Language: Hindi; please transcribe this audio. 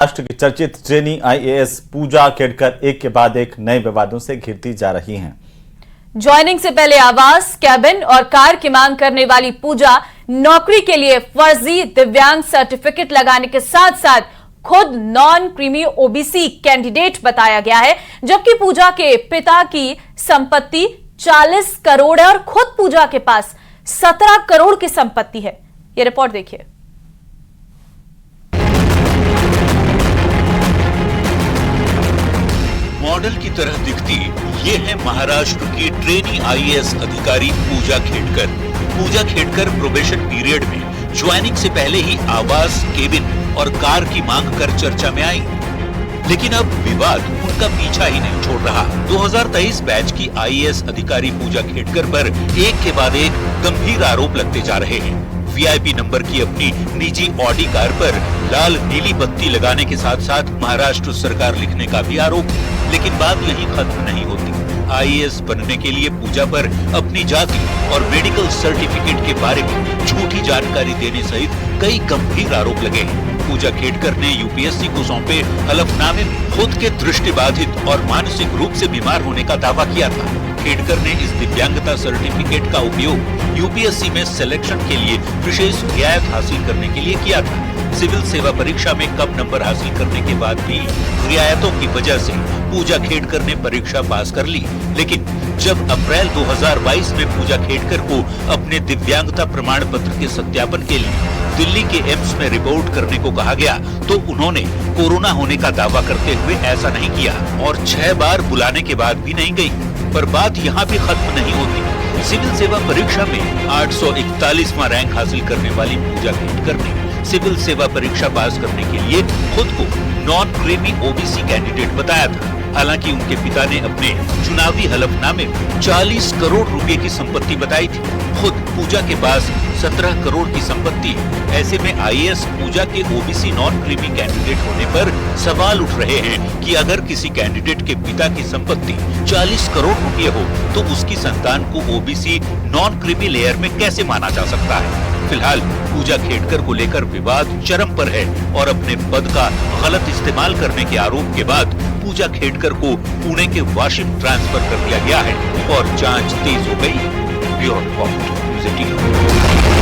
राष्ट्र की चर्चित ट्रेनी आईएएस पूजा खेड़कर एक के बाद एक नए विवादों से घिरती जा रही हैं। ज्वाइनिंग से पहले आवास, कैबिन और कार की मांग करने वाली पूजा नौकरी के लिए फर्जी दिव्यांग सर्टिफिकेट लगाने के साथ साथ खुद नॉन क्रीमी ओबीसी कैंडिडेट बताया गया है, जबकि पूजा के पिता की संपत्ति 40 करोड़ है और खुद पूजा के पास 17 करोड़ की संपत्ति है। यह रिपोर्ट देखिए। मॉडल की तरह दिखती ये है महाराष्ट्र की ट्रेनी आईएएस अधिकारी पूजा खेड़कर। पूजा खेड़कर प्रोबेशन पीरियड में ज्वाइनिंग से पहले ही आवास, केबिन और कार की मांग कर चर्चा में आई, लेकिन अब विवाद उनका पीछा ही नहीं छोड़ रहा। 2023 बैच की आईएएस अधिकारी पूजा खेड़कर पर एक के बाद एक गंभीर आरोप लगते जा रहे हैं। वीआईपी नंबर की अपनी निजी ऑडी कार पर लाल नीली बत्ती लगाने के साथ साथ महाराष्ट्र सरकार लिखने का भी आरोप। लेकिन बात यही खत्म नहीं होती। आईएएस बनने के लिए पूजा पर अपनी जाति और मेडिकल सर्टिफिकेट के बारे में झूठी जानकारी देने सहित कई गंभीर आरोप लगे हैं। पूजा खेड़कर ने यूपीएससी को सौंपे हलफनामे में खुद के दृष्टिबाधित और मानसिक रूप से बीमार होने का दावा किया था। खेड़कर ने इस दिव्यांगता सर्टिफिकेट का उपयोग यूपीएससी में सिलेक्शन के लिए विशेष रियायत हासिल करने के लिए किया था। सिविल सेवा परीक्षा में कम नंबर हासिल करने के बाद भी रियायतों की वजह से पूजा खेड़कर ने परीक्षा पास कर ली, लेकिन जब अप्रैल 2022 में पूजा खेड़कर को अपने दिव्यांगता प्रमाण पत्र के सत्यापन के लिए दिल्ली के एम्स में रिपोर्ट करने को कहा गया तो उन्होंने कोरोना होने का दावा करते हुए ऐसा नहीं किया और 6 बार बुलाने के बाद भी नहीं गई। पर बात यहाँ भी खत्म नहीं होती। सिविल सेवा परीक्षा में 841वां रैंक हासिल करने वाली पूजा खेड़कर ने सिविल सेवा परीक्षा पास करने के लिए खुद को नॉन क्रीमी ओबीसी कैंडिडेट बताया था। हालांकि उनके पिता ने अपने चुनावी हलफनामे में 40 करोड़ रुपए की संपत्ति बताई थी। खुद पूजा के पास 17 करोड़ की संपत्ति है। ऐसे में आईएएस पूजा के ओबीसी नॉन क्रीमी कैंडिडेट होने पर सवाल उठ रहे हैं कि अगर किसी कैंडिडेट के पिता की संपत्ति 40 करोड़ रुपए हो तो उसकी संतान को ओबीसी नॉन क्रीमी लेयर में कैसे माना जा सकता है। फिलहाल पूजा खेड़कर को लेकर विवाद चरम पर है और अपने पद का गलत इस्तेमाल करने के आरोप के बाद पूजा खेड़कर को पुणे के वाशिम ट्रांसफर कर दिया गया है और जांच तेज हो गई। Bureau report, news 18।